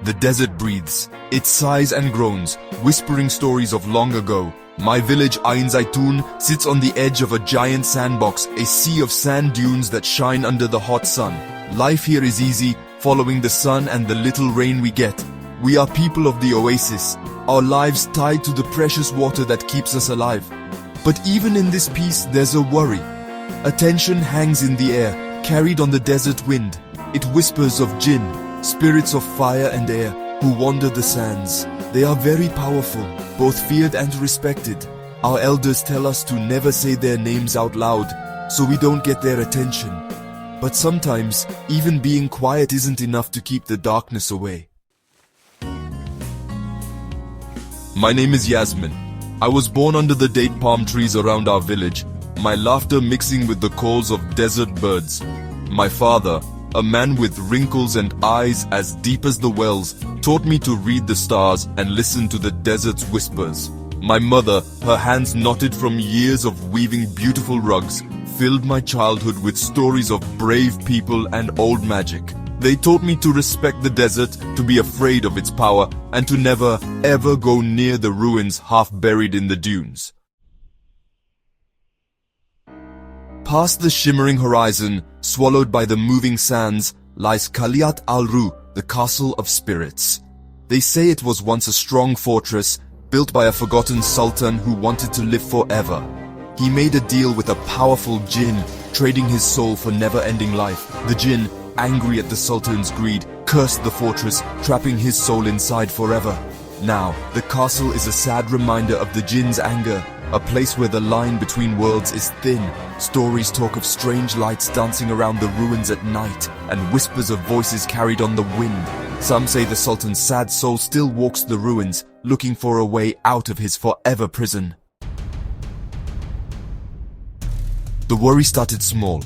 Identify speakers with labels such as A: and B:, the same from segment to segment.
A: The desert breathes. It sighs and groans, whispering stories of long ago. My village, Ain Zaitoun, sits on the edge of a giant sandbox, a sea of sand dunes that shine under the hot sun. Life here is easy, following the sun and the little rain we get. We are people of the oasis, our lives tied to the precious water that keeps us alive. But even in this peace, there's a worry. A tension hangs in the air, carried on the desert wind. It whispers of Djinn, spirits of fire and air, who wander the sands. They are very powerful, both feared and respected. Our elders tell us to never say their names out loud, so we don't get their attention. But sometimes, even being quiet isn't enough to keep the darkness away. My name is Yasmin. I was born under the date palm trees around our village, my laughter mixing with the calls of desert birds. My father, a man with wrinkles and eyes as deep as the wells, taught me to read the stars and listen to the desert's whispers. My mother, her hands knotted from years of weaving beautiful rugs, filled my childhood with stories of brave people and old magic. They taught me to respect the desert, to be afraid of its power, and to never, ever go near the ruins half buried in the dunes. Past the shimmering horizon, swallowed by the moving sands, lies Qaliat al-Ruh, the castle of spirits. They say it was once a strong fortress, built by a forgotten sultan who wanted to live forever. He made a deal with a powerful Djinn, trading his soul for never-ending life. The Djinn, angry at the sultan's greed, cursed the fortress, trapping his soul inside forever. Now, the castle is a sad reminder of the Djinn's anger, a place where the line between worlds is thin. Stories talk of strange lights dancing around the ruins at night, and whispers of voices carried on the wind. Some say the Sultan's sad soul still walks the ruins, looking for a way out of his forever prison. The worry started small.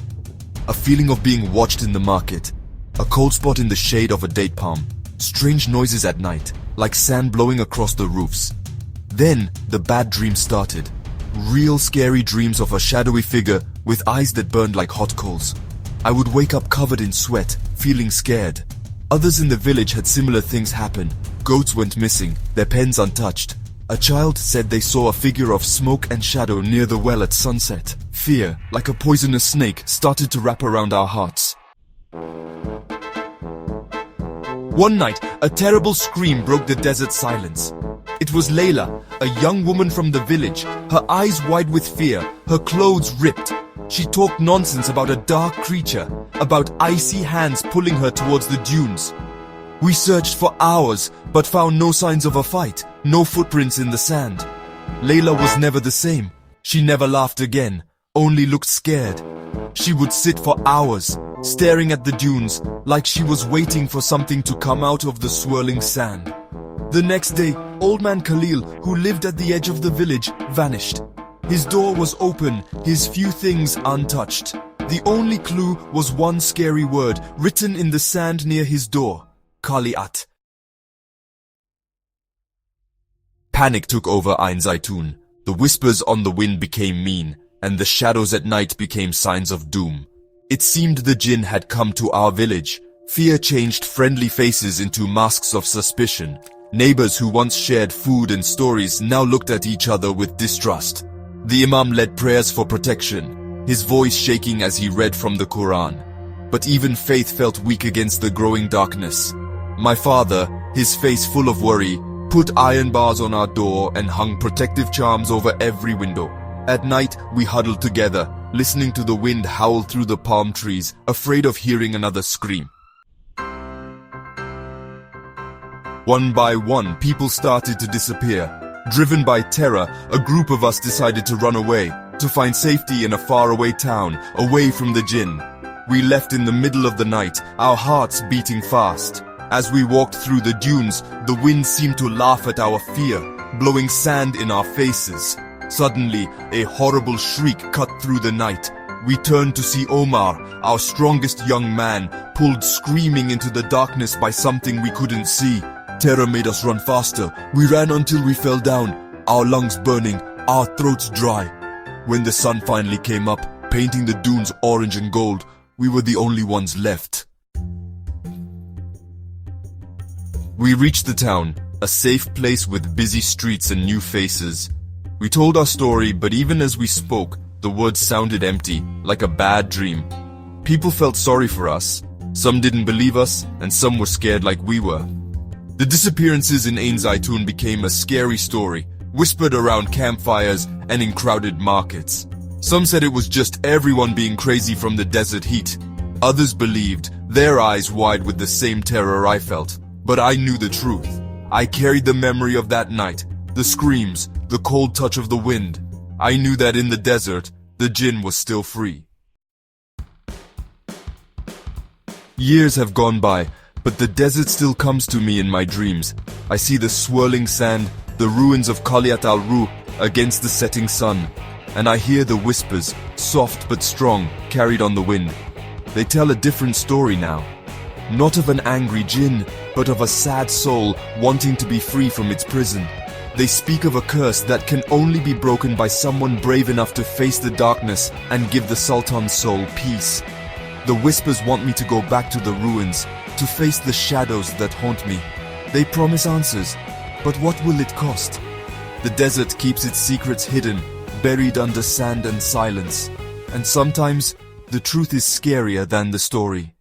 A: A feeling of being watched in the market, a cold spot in the shade of a date palm, strange noises at night, like sand blowing across the roofs. Then, the bad dreams started. Real scary dreams of a shadowy figure with eyes that burned like hot coals. I would wake up covered in sweat, feeling scared. Others in the village had similar things happen. Goats went missing, their pens untouched. A child said they saw a figure of smoke and shadow near the well at sunset. Fear, like a poisonous snake, started to wrap around our hearts. One night, a terrible scream broke the desert silence. It was Layla, a young woman from the village, her eyes wide with fear, her clothes ripped. She talked nonsense about a dark creature, about icy hands pulling her towards the dunes. We searched for hours, but found no signs of a fight, no footprints in the sand. Layla was never the same. She never laughed again, only looked scared. She would sit for hours, staring at the dunes, like she was waiting for something to come out of the swirling sand. The next day, old man Khalil, who lived at the edge of the village, vanished. His door was open, his few things untouched. The only clue was one scary word written in the sand near his door: Qaliat. Panic took over Ain Zaitoun. The whispers on the wind became mean, and the shadows at night became signs of doom. It seemed the Djinn had come to our village. Fear changed friendly faces into masks of suspicion. Neighbors who once shared food and stories now looked at each other with distrust. The Imam led prayers for protection, his voice shaking as he read from the Quran. But even faith felt weak against the growing darkness. My father, his face full of worry, put iron bars on our door and hung protective charms over every window. At night, we huddled together, listening to the wind howl through the palm trees, afraid of hearing another scream. One by one, people started to disappear. Driven by terror, a group of us decided to run away, to find safety in a faraway town, away from the Djinn. We left in the middle of the night, our hearts beating fast. As we walked through the dunes, the wind seemed to laugh at our fear, blowing sand in our faces. Suddenly, a horrible shriek cut through the night. We turned to see Omar, our strongest young man, pulled screaming into the darkness by something we couldn't see. Terror made us run faster. We ran until we fell down, our lungs burning, our throats dry. When the sun finally came up, painting the dunes orange and gold, we were the only ones left. We reached the town, a safe place with busy streets and new faces. We told our story, but even as we spoke, the words sounded empty, like a bad dream. People felt sorry for us. Some didn't believe us, and some were scared like we were. The disappearances in Ain Zaitoun became a scary story, whispered around campfires and in crowded markets. Some said it was just everyone being crazy from the desert heat. Others believed, their eyes wide with the same terror I felt. But I knew the truth. I carried the memory of that night, the screams, the cold touch of the wind. I knew that in the desert, the Djinn was still free. Years have gone by, but the desert still comes to me in my dreams. I see the swirling sand, the ruins of Qaliat al-Ruh against the setting sun, and I hear the whispers, soft but strong, carried on the wind. They tell a different story now. Not of an angry Djinn, but of a sad soul wanting to be free from its prison. They speak of a curse that can only be broken by someone brave enough to face the darkness and give the Sultan's soul peace. The whispers want me to go back to the ruins, to face the shadows that haunt me. They promise answers, but what will it cost? The desert keeps its secrets hidden, buried under sand and silence. And sometimes, the truth is scarier than the story.